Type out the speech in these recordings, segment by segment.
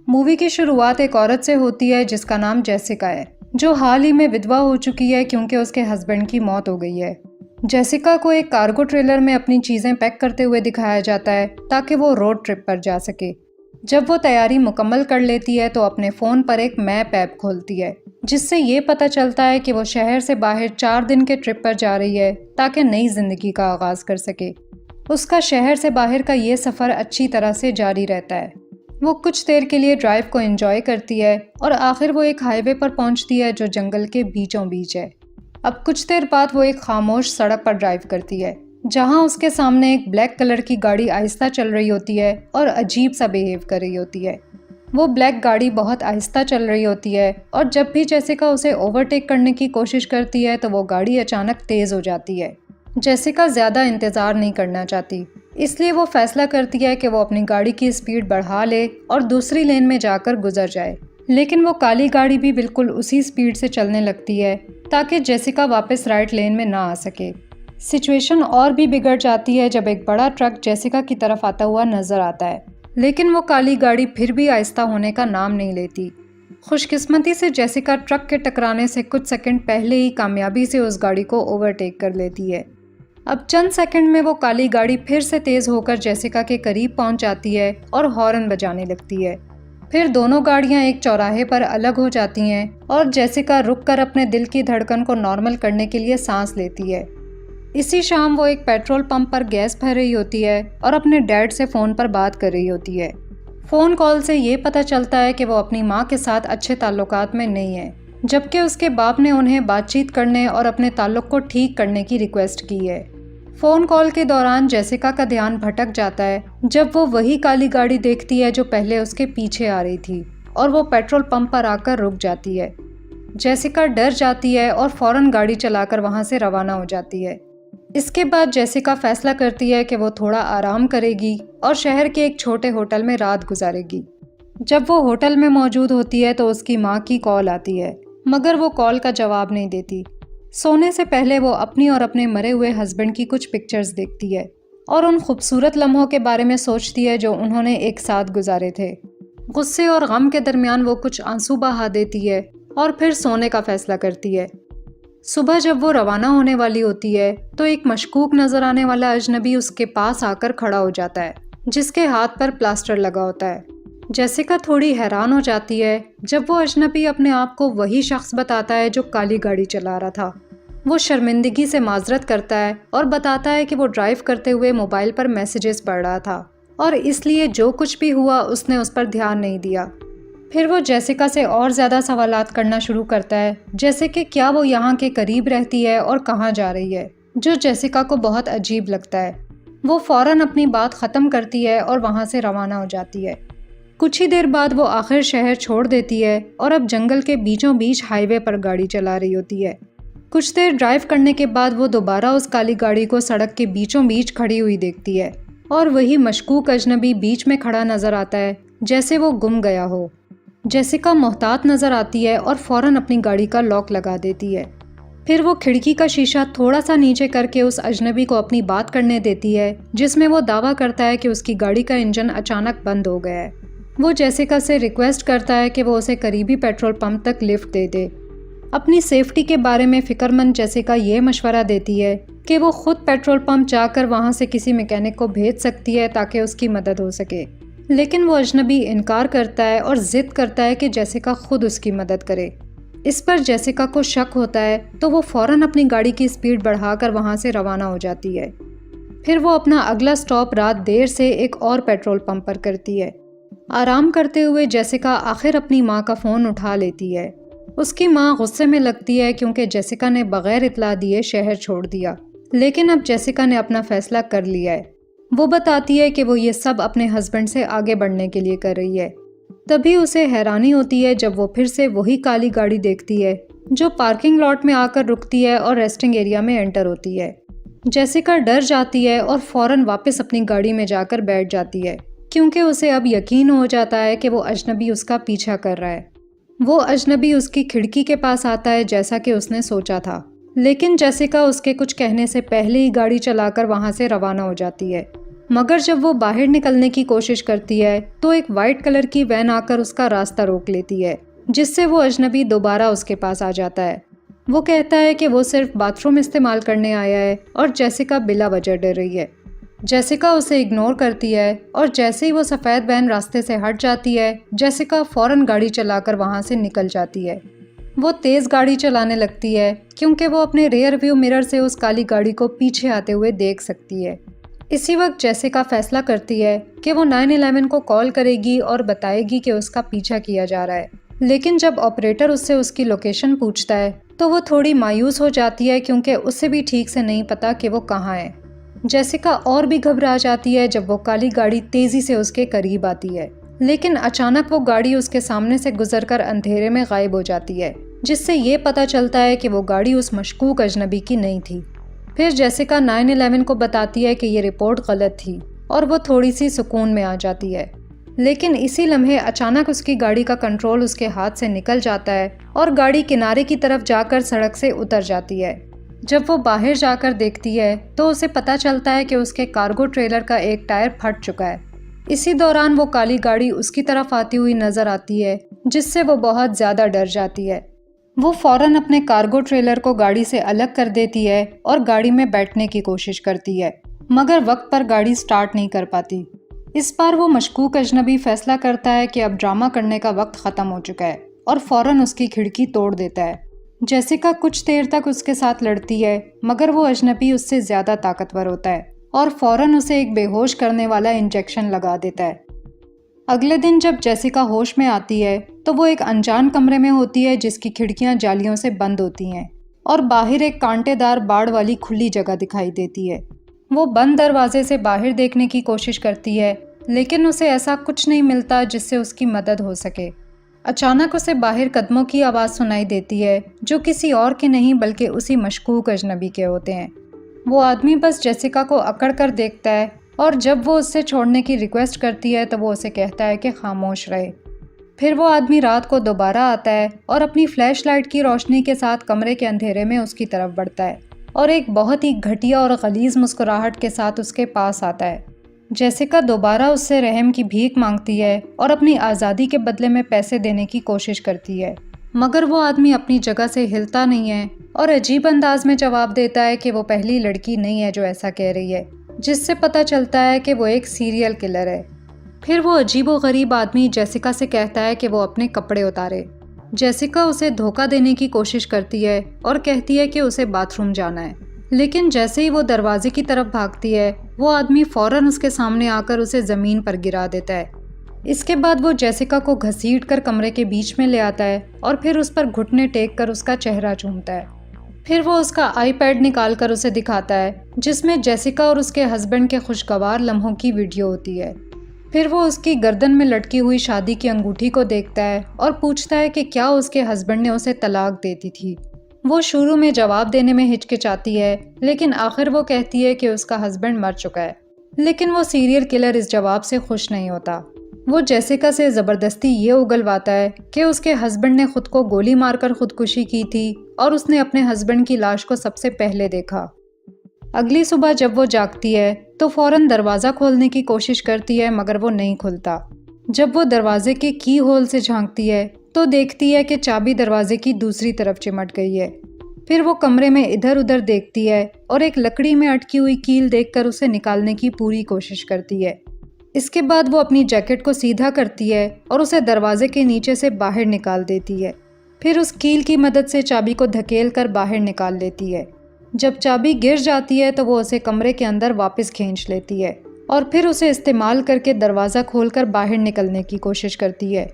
Movie की शुरुआत एक औरत से होती है जिसका नाम जेसिका है, जो हाल ही में विधवा हो चुकी है क्योंकि उसके हस्बैंड की मौत हो गई है। जेसिका को एक कार्गो ट्रेलर में अपनी चीज़ें पैक करते हुए दिखाया जाता है ताकि वो रोड ट्रिप पर जा सके। जब वो तैयारी मुकम्मल कर लेती है तो अपने फ़ोन पर एक मैप ऐप खोलती है, जिससे ये पता चलता है कि वो शहर से बाहर 4 दिन के ट्रिप पर जा रही है ताकि नई ज़िंदगी का आगाज़ कर सके। उसका शहर से बाहर का ये सफ़र अच्छी तरह से जारी रहता है। वो कुछ देर के लिए ड्राइव को एंजॉय करती है और आखिर वो एक हाईवे पर पहुंचती है जो जंगल के बीचों बीच है। अब कुछ देर बाद वो एक खामोश सड़क पर ड्राइव करती है, जहां उसके सामने एक ब्लैक कलर की गाड़ी आहिस्ता चल रही होती है और अजीब सा बिहेव कर रही होती है। वो ब्लैक गाड़ी बहुत आहिस्ता चल रही होती है और जब भी जेसिका उसे ओवरटेक करने की कोशिश करती है तो वो गाड़ी अचानक तेज़ हो जाती है। जेसिका ज़्यादा इंतज़ार नहीं करना चाहती, इसलिए वो फैसला करती है कि वो अपनी गाड़ी की स्पीड बढ़ा ले और दूसरी लेन में जाकर गुजर जाए। लेकिन वो काली गाड़ी भी बिल्कुल उसी स्पीड से चलने लगती है ताकि जेसिका वापस राइट लेन में ना आ सके। सिचुएशन और भी बिगड़ जाती है जब एक बड़ा ट्रक जेसिका की तरफ आता हुआ नजर आता है, लेकिन वो काली गाड़ी फिर भी आहिस्ता होने का नाम नहीं लेती। खुशकिस्मती से जेसिका ट्रक के टकराने से कुछ सेकंड पहले ही कामयाबी से उस गाड़ी को ओवरटेक कर लेती है। अब चंद सेकंड में वो काली गाड़ी फिर से तेज़ होकर जेसिका के करीब पहुंच जाती है और हॉर्न बजाने लगती है। फिर दोनों गाड़ियां एक चौराहे पर अलग हो जाती हैं और जेसिका रुक कर अपने दिल की धड़कन को नॉर्मल करने के लिए सांस लेती है। इसी शाम वो एक पेट्रोल पंप पर गैस भर रही होती है और अपने डैड से फ़ोन पर बात कर रही होती है। फ़ोन कॉल से ये पता चलता है कि वो अपनी माँ के साथ अच्छे ताल्लुकात में नहीं है, जबकि उसके बाप ने उन्हें बातचीत करने और अपने ताल्लुक को ठीक करने की रिक्वेस्ट की है। फ़ोन कॉल के दौरान जेसिका का ध्यान भटक जाता है जब वो वही काली गाड़ी देखती है जो पहले उसके पीछे आ रही थी, और वो पेट्रोल पंप पर आकर रुक जाती है। जेसिका डर जाती है और फ़ौरन गाड़ी चलाकर वहाँ से रवाना हो जाती है। इसके बाद जेसिका फैसला करती है कि वो थोड़ा आराम करेगी और शहर के एक छोटे होटल में रात गुजारेगी। जब वो होटल में मौजूद होती है तो उसकी माँ की कॉल आती है, मगर वो कॉल का जवाब नहीं देती। सोने से पहले वो अपनी और अपने मरे हुए हस्बैंड की कुछ पिक्चर्स देखती है और उन खूबसूरत लम्हों के बारे में सोचती है जो उन्होंने एक साथ गुजारे थे। गुस्से और गम के दरमियान वो कुछ आंसू बहा देती है और फिर सोने का फैसला करती है। सुबह जब वो रवाना होने वाली होती है तो एक मशकूक नज़र आने वाला अजनबी उसके पास आकर खड़ा हो जाता है, जिसके हाथ पर प्लास्टर लगा होता है। जेसिका थोड़ी हैरान हो जाती है जब वो अजनबी अपने आप को वही शख्स बताता है जो काली गाड़ी चला रहा था। वो शर्मिंदगी से माजरत करता है और बताता है कि वो ड्राइव करते हुए मोबाइल पर मैसेजेस पढ़ रहा था और इसलिए जो कुछ भी हुआ उसने उस पर ध्यान नहीं दिया। फिर वो जेसिका से और ज़्यादा सवालात करना शुरू करता है, जैसे कि क्या वो यहाँ के करीब रहती है और कहाँ जा रही है, जो जेसिका को बहुत अजीब लगता है। वो फ़ौरन अपनी बात ख़त्म करती है और वहाँ से रवाना हो जाती है। कुछ ही देर बाद वो आखिर शहर छोड़ देती है और अब जंगल के बीचों बीच हाईवे पर गाड़ी चला रही होती है। कुछ देर ड्राइव करने के बाद वो दोबारा उस काली गाड़ी को सड़क के बीचों बीच खड़ी हुई देखती है और वही मशकूक अजनबी बीच में खड़ा नज़र आता है, जैसे वो गुम गया हो। जेसिका मोहतात नज़र आती है और फ़ौरन अपनी गाड़ी का लॉक लगा देती है। फिर वो खिड़की का शीशा थोड़ा सा नीचे करके उस अजनबी को अपनी बात करने देती है, जिसमें वो दावा करता है कि उसकी गाड़ी का इंजन अचानक बंद हो गया है। वो जेसिका से रिक्वेस्ट करता है कि वो उसे करीबी पेट्रोल पंप तक लिफ्ट दे दे। अपनी सेफ्टी के बारे में फ़िक्रमंद जेसिका ये मशवरा देती है कि वो खुद पेट्रोल पंप जाकर वहाँ से किसी मैकेनिक को भेज सकती है ताकि उसकी मदद हो सके, लेकिन वो अजनबी इनकार करता है और ज़िद करता है कि जेसिका खुद उसकी मदद करे। इस पर जेसिका को शक होता है तो वो फ़ौरन अपनी गाड़ी की स्पीड बढ़ाकर वहाँ से रवाना हो जाती है। फिर वो अपना अगला स्टॉप रात देर से एक और पेट्रोल पंप पर करती है। आराम करते हुए जेसिका आखिर अपनी माँ का फ़ोन उठा लेती है। उसकी माँ गुस्से में लगती है क्योंकि जेसिका ने बग़ैर इत्तला दिए शहर छोड़ दिया, लेकिन अब जेसिका ने अपना फ़ैसला कर लिया है। वो बताती है कि वो ये सब अपने हस्बैंड से आगे बढ़ने के लिए कर रही है। तभी उसे हैरानी होती है जब वो फिर से वही काली गाड़ी देखती है जो पार्किंग लॉट में आकर रुकती है और रेस्टिंग एरिया में एंटर होती है। जेसिका डर जाती है और फ़ौरन वापस अपनी गाड़ी में जाकर बैठ जाती है, क्योंकि उसे अब यकीन हो जाता है कि वो अजनबी उसका पीछा कर रहा है। वो अजनबी उसकी खिड़की के पास आता है जैसा कि उसने सोचा था, लेकिन जेसिका उसके कुछ कहने से पहले ही गाड़ी चलाकर वहाँ से रवाना हो जाती है। मगर जब वो बाहर निकलने की कोशिश करती है तो एक वाइट कलर की वैन आकर उसका रास्ता रोक लेती है, जिससे वो अजनबी दोबारा उसके पास आ जाता है। वो कहता है कि वो सिर्फ बाथरूम इस्तेमाल करने आया है और जेसिका बिला वजह डर रही है। जेसिका उसे इग्नोर करती है और जैसे ही वो सफ़ेद वैन रास्ते से हट जाती है, जेसिका फ़ौरन गाड़ी चलाकर वहाँ से निकल जाती है। वो तेज़ गाड़ी चलाने लगती है क्योंकि वो अपने रेयर व्यू मिरर से उस काली गाड़ी को पीछे आते हुए देख सकती है। इसी वक्त जेसिका फैसला करती है कि वो 911 को कॉल करेगी और बताएगी कि उसका पीछा किया जा रहा है। लेकिन जब ऑपरेटर उससे उसकी लोकेशन पूछता है तो वो थोड़ी मायूस हो जाती है क्योंकि उसे भी ठीक से नहीं पता कि वो कहाँ है। जेसिका और भी घबरा जाती है जब वो काली गाड़ी तेज़ी से उसके करीब आती है, लेकिन अचानक वो गाड़ी उसके सामने से गुजरकर अंधेरे में गायब हो जाती है, जिससे ये पता चलता है कि वो गाड़ी उस मशकूक अजनबी की नहीं थी। फिर जेसिका 911 को बताती है कि ये रिपोर्ट गलत थी और वो थोड़ी सी सुकून में आ जाती है। लेकिन इसी लम्हे अचानक उसकी गाड़ी का कंट्रोल उसके हाथ से निकल जाता है और गाड़ी किनारे की तरफ जाकर सड़क से उतर जाती है। जब वो बाहर जाकर देखती है तो उसे पता चलता है कि उसके कार्गो ट्रेलर का एक टायर फट चुका है। इसी दौरान वो काली गाड़ी उसकी तरफ आती हुई नजर आती है, जिससे वो बहुत ज़्यादा डर जाती है। वो फ़ौरन अपने कार्गो ट्रेलर को गाड़ी से अलग कर देती है और गाड़ी में बैठने की कोशिश करती है, मगर वक्त पर गाड़ी स्टार्ट नहीं कर पाती। इस बार वो मशकूक अजनबी फैसला करता है कि अब ड्रामा करने का वक्त ख़त्म हो चुका है और फ़ौरन उसकी खिड़की तोड़ देता है। जेसिका कुछ देर तक उसके साथ लड़ती है, मगर वो अजनबी उससे ज़्यादा ताकतवर होता है और फ़ौरन उसे एक बेहोश करने वाला इंजेक्शन लगा देता है। अगले दिन जब जेसिका होश में आती है तो वो एक अनजान कमरे में होती है जिसकी खिड़कियां जालियों से बंद होती हैं और बाहर एक कांटेदार बाड़ वाली खुली जगह दिखाई देती है। वो बंद दरवाजे से बाहर देखने की कोशिश करती है, लेकिन उसे ऐसा कुछ नहीं मिलता जिससे उसकी मदद हो सके। अचानक उसे बाहर कदमों की आवाज़ सुनाई देती है, जो किसी और के नहीं बल्कि उसी मशकूक अजनबी के होते हैं। वो आदमी बस जेसिका को अकड़ कर देखता है और जब वो उससे छोड़ने की रिक्वेस्ट करती है तो वो उसे कहता है कि खामोश रहे। फिर वो आदमी रात को दोबारा आता है और अपनी फ्लैश लाइट की रोशनी के साथ कमरे के अंधेरे में उसकी तरफ बढ़ता है और एक बहुत ही घटिया और गलीज मुस्कुराहट के साथ उसके पास आता है। जेसिका दोबारा उससे रहम की भीख मांगती है और अपनी आज़ादी के बदले में पैसे देने की कोशिश करती है, मगर वो आदमी अपनी जगह से हिलता नहीं है और अजीब अंदाज में जवाब देता है कि वो पहली लड़की नहीं है जो ऐसा कह रही है, जिससे पता चलता है कि वो एक सीरियल किलर है। फिर वो अजीबोगरीब आदमी जेसिका से कहता है कि वो अपने कपड़े उतारे। जेसिका उसे धोखा देने की कोशिश करती है और कहती है कि उसे बाथरूम जाना है, लेकिन जैसे ही वो दरवाजे की तरफ भागती है वो आदमी फ़ौरन उसके सामने आकर उसे ज़मीन पर गिरा देता है। इसके बाद वो जेसिका को घसीट कर कमरे के बीच में ले आता है और फिर उस पर घुटने टेक कर उसका चेहरा चूमता है। फिर वो उसका आईपैड निकाल कर उसे दिखाता है, जिसमें जेसिका और उसके हस्बैंड के खुशगवार लम्हों की वीडियो होती है। फिर वो उसकी गर्दन में लटकी हुई शादी की अंगूठी को देखता है और पूछता है कि क्या उसके हस्बैंड ने उसे तलाक दे दी थी। वो शुरू में जवाब देने में हिचकिचाती है, लेकिन आखिर वो कहती है कि उसका हस्बैंड मर चुका है। लेकिन वो सीरियल किलर इस जवाब से खुश नहीं होता। वो जेसिका से ज़बरदस्ती ये उगलवाता है कि उसके हस्बैंड ने खुद को गोली मारकर खुदकुशी की थी और उसने अपने हस्बैंड की लाश को सबसे पहले देखा। अगली सुबह जब वो जागती है तो फ़ौरन दरवाज़ा खोलने की कोशिश करती है, मगर वो नहीं खुलता। जब वो दरवाजे के की होल से झांकती है तो देखती है कि चाबी दरवाजे की दूसरी तरफ चिमट गई है। फिर वो कमरे में इधर उधर देखती है और एक लकड़ी में अटकी हुई कील देखकर उसे निकालने की पूरी कोशिश करती है। इसके बाद वो अपनी जैकेट को सीधा करती है और उसे दरवाजे के नीचे से बाहर निकाल देती है। फिर उस कील की मदद से चाबी को धकेल कर बाहर निकाल लेती है। जब चाबी गिर जाती है तो वो उसे कमरे के अंदर वापस खींच लेती है और फिर उसे इस्तेमाल करके दरवाज़ा खोलकर बाहर निकलने की कोशिश करती है।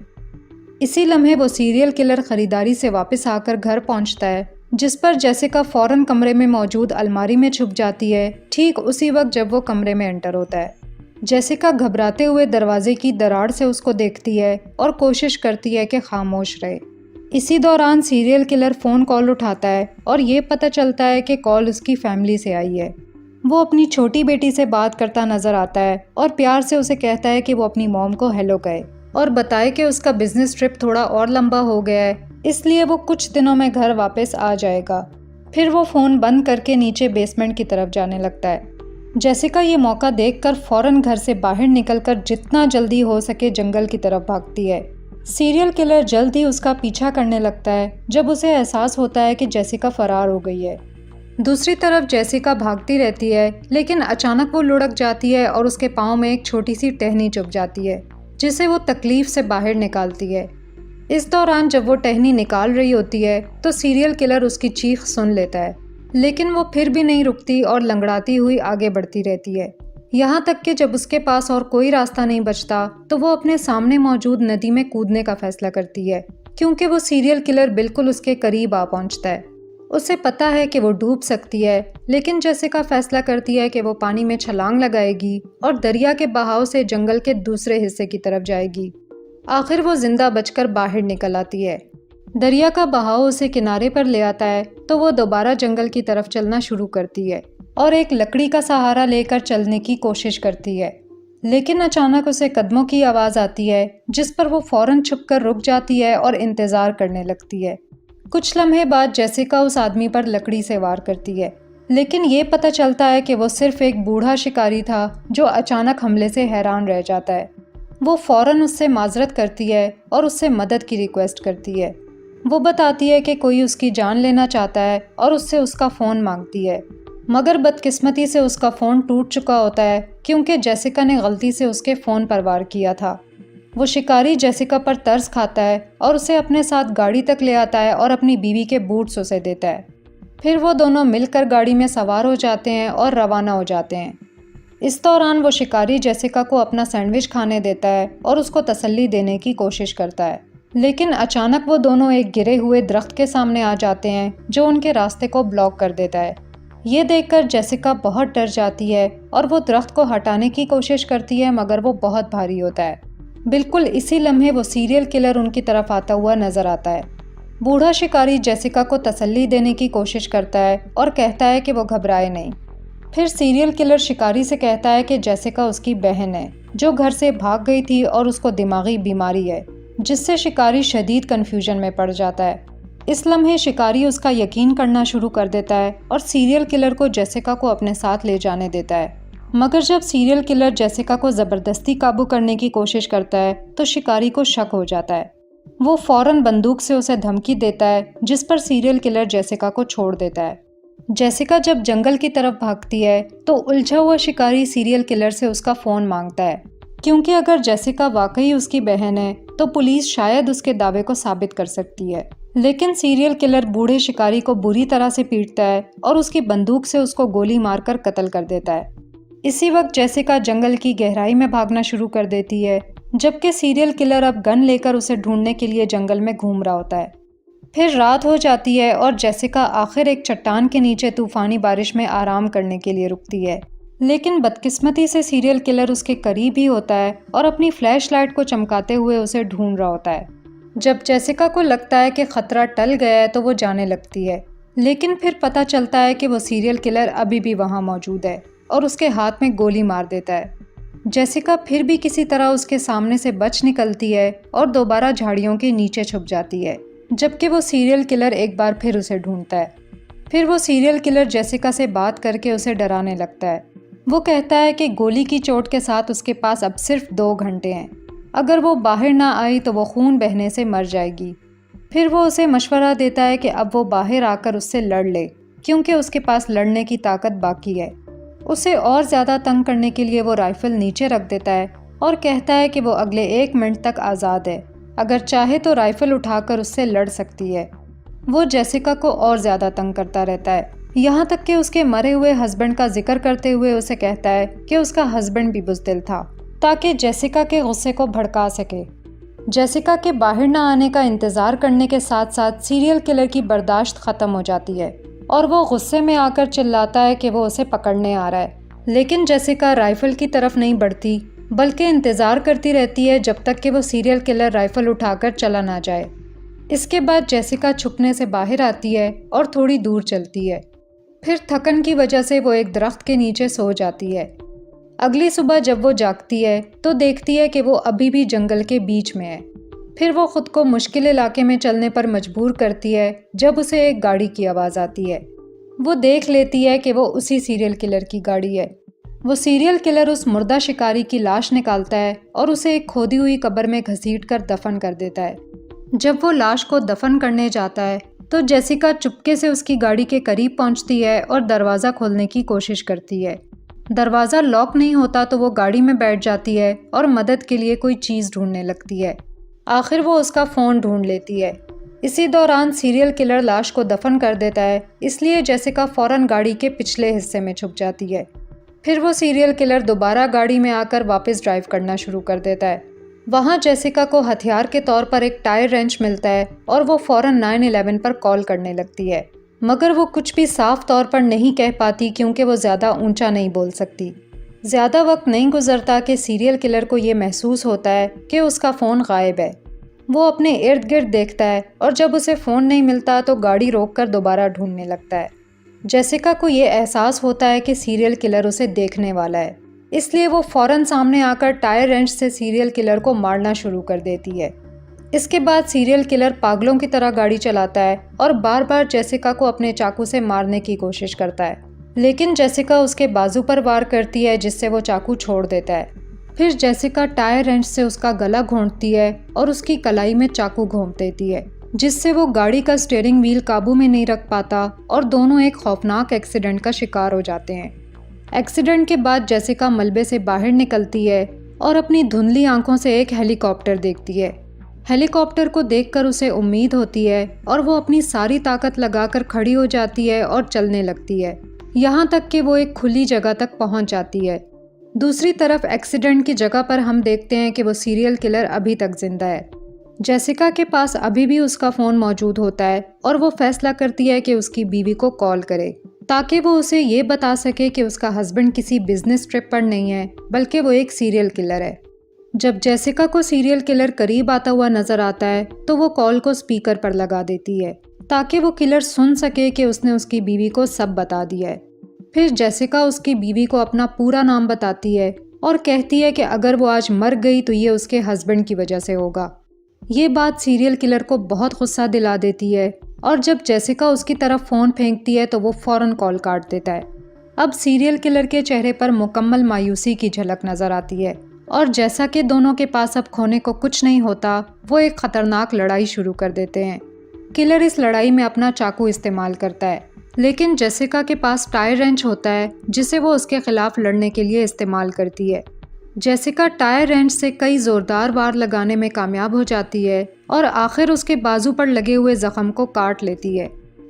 इसी लम्हे वो सीरियल किलर ख़रीदारी से वापस आकर घर पहुंचता है, जिस पर जेसिका फ़ौरन कमरे में मौजूद अलमारी में छुप जाती है, ठीक उसी वक्त जब वो कमरे में एंटर होता है। जेसिका घबराते हुए दरवाजे की दरार से उसको देखती है और कोशिश करती है कि खामोश रहे। इसी दौरान सीरियल किलर फ़ोन कॉल उठाता है और ये पता चलता है कि कॉल उसकी फैमिली से आई है। वो अपनी छोटी बेटी से बात करता नज़र आता है और प्यार से उसे कहता है कि वो अपनी मॉम को हेलो कहे और बताए कि उसका बिजनेस ट्रिप थोड़ा और लंबा हो गया है, इसलिए वो कुछ दिनों में घर वापस आ जाएगा। फिर वो फ़ोन बंद करके नीचे बेसमेंट की तरफ जाने लगता है। जेसिका ये मौका देखकर फौरन घर से बाहर निकलकर जितना जल्दी हो सके जंगल की तरफ भागती है। सीरियल किलर जल्द ही उसका पीछा करने लगता है जब उसे एहसास होता है कि जेसिका फरार हो गई है। दूसरी तरफ जेसिका भागती रहती है, लेकिन अचानक वो लुढ़क जाती है और उसके पाँव में एक छोटी सी टहनी चुभ जाती है, जिसे वो तकलीफ से बाहर निकालती है। इस दौरान जब वो टहनी निकाल रही होती है तो सीरियल किलर उसकी चीख सुन लेता है, लेकिन वो फिर भी नहीं रुकती और लंगड़ाती हुई आगे बढ़ती रहती है। यहाँ तक कि जब उसके पास और कोई रास्ता नहीं बचता तो वो अपने सामने मौजूद नदी में कूदने का फैसला करती है, क्योंकि वो सीरियल किलर बिल्कुल उसके करीब आ पहुँचता है। उसे पता है कि वो डूब सकती है, लेकिन जेसिका फैसला करती है कि वो पानी में छलांग लगाएगी और दरिया के बहाव से जंगल के दूसरे हिस्से की तरफ जाएगी। आखिर वो जिंदा बचकर बाहर निकल आती है। दरिया का बहाव उसे किनारे पर ले आता है तो वो दोबारा जंगल की तरफ चलना शुरू करती है और एक लकड़ी का सहारा लेकर चलने की कोशिश करती है, लेकिन अचानक उसे कदमों की आवाज़ आती है जिस पर वो फौरन छुपकर रुक जाती है और इंतज़ार करने लगती है। कुछ लम्हे बाद जेसिका उस आदमी पर लकड़ी से वार करती है, लेकिन ये पता चलता है कि वो सिर्फ एक बूढ़ा शिकारी था जो अचानक हमले से हैरान रह जाता है। वो फौरन उससे माजरत करती है और उससे मदद की रिक्वेस्ट करती है। वो बताती है कि कोई उसकी जान लेना चाहता है और उससे उसका फ़ोन मांगती है, मगर बदकिस्मती से उसका फ़ोन टूट चुका होता है क्योंकि जेसिका ने गलती से उसके फ़ोन पर वार किया था। वो शिकारी जेसिका पर तरस खाता है और उसे अपने साथ गाड़ी तक ले आता है और अपनी बीवी के बूट्स उसे देता है। फिर वो दोनों मिलकर गाड़ी में सवार हो जाते हैं और रवाना हो जाते हैं। इस दौरान वो शिकारी जेसिका को अपना सैंडविच खाने देता है और उसको तसल्ली देने की कोशिश करता है, लेकिन अचानक वो दोनों एक गिरे हुए दरख्त के सामने आ जाते हैं जो उनके रास्ते को ब्लॉक कर देता है। ये देखकर जेसिका बहुत डर जाती है और वो दरख्त को हटाने की कोशिश करती है, मगर वो बहुत भारी होता है। बिल्कुल इसी लम्हे वो सीरियल किलर उनकी तरफ आता हुआ नजर आता है। बूढ़ा शिकारी जेसिका को तसल्ली देने की कोशिश करता है और कहता है कि वो घबराए नहीं। फिर सीरियल किलर शिकारी से कहता है कि जेसिका उसकी बहन है जो घर से भाग गई थी और उसको दिमागी बीमारी है, जिससे शिकारी शदीद कन्फ्यूजन में पड़ जाता है। इस लम्हे शिकारी उसका यकीन करना शुरू कर देता है और सीरियल किलर को जेसिका को अपने साथ ले जाने देता है। मगर जब सीरियल किलर जेसिका को ज़बरदस्ती काबू करने की कोशिश करता है तो शिकारी को शक हो जाता है। वो फौरन बंदूक से उसे धमकी देता है, जिस पर सीरियल किलर जेसिका को छोड़ देता है। जेसिका जब जंगल की तरफ भागती है तो उलझा हुआ शिकारी सीरियल किलर से उसका फ़ोन मांगता है, क्योंकि अगर जेसिका वाकई उसकी बहन है तो पुलिस शायद उसके दावे को साबित कर सकती है। लेकिन सीरियल किलर बूढ़े शिकारी को बुरी तरह से पीटता है और उसकी बंदूक से उसको गोली मारकर कत्ल कर देता है। इसी वक्त जेसिका जंगल की गहराई में भागना शुरू कर देती है, जबकि सीरियल किलर अब गन लेकर उसे ढूंढने के लिए जंगल में घूम रहा होता है। फिर रात हो जाती है और जेसिका आखिर एक चट्टान के नीचे तूफानी बारिश में आराम करने के लिए रुकती है, लेकिन बदकिस्मती से सीरियल किलर उसके करीब ही होता है और अपनी फ्लैश लाइट को चमकाते हुए उसे ढूंढ रहा होता है। जब जेसिका को लगता है कि खतरा टल गया है तो वो जाने लगती है, लेकिन फिर पता चलता है कि वो सीरियल किलर अभी भी वहाँ मौजूद है और उसके हाथ में गोली मार देता है। जेसिका फिर भी किसी तरह उसके सामने से बच निकलती है और दोबारा झाड़ियों के नीचे छुप जाती है, जबकि वो सीरियल किलर एक बार फिर उसे ढूंढता है। फिर वो सीरियल किलर जेसिका से बात करके उसे डराने लगता है। वो कहता है कि गोली की चोट के साथ उसके पास अब सिर्फ 2 घंटे हैं। अगर वो बाहर ना आई तो वो खून बहने से मर जाएगी। फिर वो उसे मशवरा देता है कि अब वो बाहर आकर उससे लड़ ले, क्योंकि उसके पास लड़ने की ताकत बाकी है। उसे और ज़्यादा तंग करने के लिए वो राइफ़ल नीचे रख देता है और कहता है कि वो अगले 1 मिनट तक आज़ाद है, अगर चाहे तो राइफ़ल उठाकर उससे लड़ सकती है। वो जेसिका को और ज़्यादा तंग करता रहता है, यहाँ तक कि उसके मरे हुए हस्बैंड का जिक्र करते हुए उसे कहता है कि उसका हस्बैंड भी बुज़दिल था, ताकि जेसिका के गुस्से को भड़का सके। जेसिका के बाहर ना आने का इंतज़ार करने के साथ साथ सीरियल किलर की बर्दाश्त ख़त्म हो जाती है और वो गुस्से में आकर चिल्लाता है कि वो उसे पकड़ने आ रहा है। लेकिन जेसिका राइफ़ल की तरफ नहीं बढ़ती, बल्कि इंतज़ार करती रहती है जब तक कि वो सीरियल किलर राइफ़ल उठाकर चला ना जाए। इसके बाद जेसिका छुपने से बाहर आती है और थोड़ी दूर चलती है। फिर थकन की वजह से वो एक दरख्त के नीचे सो जाती है। अगली सुबह जब वो जागती है तो देखती है कि वो अभी भी जंगल के बीच में है। फिर वो खुद को मुश्किल इलाके में चलने पर मजबूर करती है जब उसे एक गाड़ी की आवाज़ आती है। वो देख लेती है कि वो उसी सीरियल किलर की गाड़ी है। वो सीरियल किलर उस मुर्दा शिकारी की लाश निकालता है और उसे एक खोदी हुई कब्र में घसीटकर दफन कर देता है। जब वो लाश को दफन करने जाता है तो जेसिका चुपके से उसकी गाड़ी के करीब पहुंचती है और दरवाज़ा खोलने की कोशिश करती है। दरवाज़ा लॉक नहीं होता तो वो गाड़ी में बैठ जाती है और मदद के लिए कोई चीज़ ढूंढने लगती है। आखिर वो उसका फ़ोन ढूंढ लेती है। इसी दौरान सीरियल किलर लाश को दफन कर देता है, इसलिए जेसिका फ़ौरन गाड़ी के पिछले हिस्से में छुप जाती है। फिर वो सीरियल किलर दोबारा गाड़ी में आकर वापस ड्राइव करना शुरू कर देता है। वहाँ जेसिका को हथियार के तौर पर एक टायर रेंच मिलता है और वो फ़ौरन 911 पर कॉल करने लगती है, मगर वो कुछ भी साफ तौर पर नहीं कह पाती क्योंकि वो ज़्यादा ऊंचा नहीं बोल सकती। ज़्यादा वक्त नहीं गुजरता कि सीरियल किलर को ये महसूस होता है कि उसका फ़ोन गायब है। वो अपने इर्द गिर्द देखता है और जब उसे फ़ोन नहीं मिलता तो गाड़ी रोककर दोबारा ढूंढने लगता है। जेसिका को ये एहसास होता है कि सीरियल किलर उसे देखने वाला है, इसलिए वो फ़ौरन सामने आकर टायर रेंच से सीरियल किलर को मारना शुरू कर देती है। इसके बाद सीरियल किलर पागलों की तरह गाड़ी चलाता है और बार बार जेसिका को अपने चाकू से मारने की कोशिश करता है, लेकिन जेसिका उसके बाजू पर वार करती है जिससे वो चाकू छोड़ देता है। फिर जेसिका टायर रेंच से उसका गला घोंटती है और उसकी कलाई में चाकू घोंप देती है, जिससे वो गाड़ी का स्टीयरिंग व्हील काबू में नहीं रख पाता और दोनों एक खौफनाक एक्सीडेंट का शिकार हो जाते हैं। एक्सीडेंट के बाद जेसिका मलबे से बाहर निकलती है और अपनी धुंधली आंखों से एक हेलीकॉप्टर देखती है। हेलीकॉप्टर को देखकर उसे उम्मीद होती है और वो अपनी सारी ताकत लगाकर खड़ी हो जाती है और चलने लगती है, यहाँ तक कि वो एक खुली जगह तक पहुँच जाती है। दूसरी तरफ एक्सीडेंट की जगह पर हम देखते हैं कि वो सीरियल किलर अभी तक जिंदा है। जेसिका के पास अभी भी उसका फ़ोन मौजूद होता है और वो फैसला करती है कि उसकी बीवी को कॉल करे ताकि वो उसे ये बता सके कि उसका हस्बैंड किसी बिजनेस ट्रिप पर नहीं है बल्कि वो एक सीरियल किलर है। जब जेसिका को सीरियल किलर करीब आता हुआ नज़र आता है तो वो कॉल को स्पीकर पर लगा देती है ताकि वो किलर सुन सके कि उसने उसकी बीवी को सब बता दिया है। फिर जेसिका उसकी बीवी को अपना पूरा नाम बताती है और कहती है कि अगर वो आज मर गई तो ये उसके हस्बैंड की वजह से होगा। ये बात सीरियल किलर को बहुत गुस्सा दिला देती है और जब जेसिका उसकी तरफ फ़ोन फेंकती है तो वो फ़ौरन कॉल काट देता है। अब सीरियल किलर के चेहरे पर मुकम्मल मायूसी की झलक नज़र आती है और जैसा कि दोनों के पास अब खोने को कुछ नहीं होता, वो एक ख़तरनाक लड़ाई शुरू कर देते हैं। किलर इस लड़ाई में अपना चाकू इस्तेमाल करता है, लेकिन जेसिका के पास टायर रेंच होता है जिसे वो उसके खिलाफ लड़ने के लिए इस्तेमाल करती है। जेसिका टायर रेंच से कई ज़ोरदार वार लगाने में कामयाब हो जाती है और आखिर उसके बाजू पर लगे हुए ज़ख्म को काट लेती है।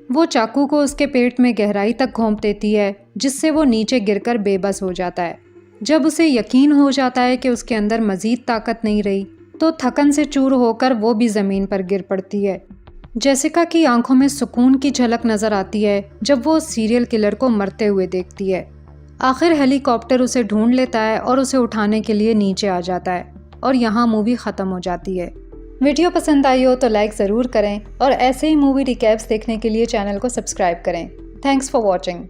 वो चाकू को उसके पेट में गहराई तक घोंप देती है जिससे वो नीचे गिरकर बेबस हो जाता है। जब उसे यकीन हो जाता है कि उसके अंदर मज़ीद ताकत नहीं रही तो थकन से चूर होकर वो भी ज़मीन पर गिर पड़ती है। जेसिका की आंखों में सुकून की झलक नज़र आती है जब वो सीरियल किलर को मरते हुए देखती है। आखिर हेलीकॉप्टर उसे ढूंढ लेता है और उसे उठाने के लिए नीचे आ जाता है और यहाँ मूवी ख़त्म हो जाती है। वीडियो पसंद आई हो तो लाइक ज़रूर करें और ऐसे ही मूवी रिकैप्स देखने के लिए चैनल को सब्सक्राइब करें। Thanks for watching.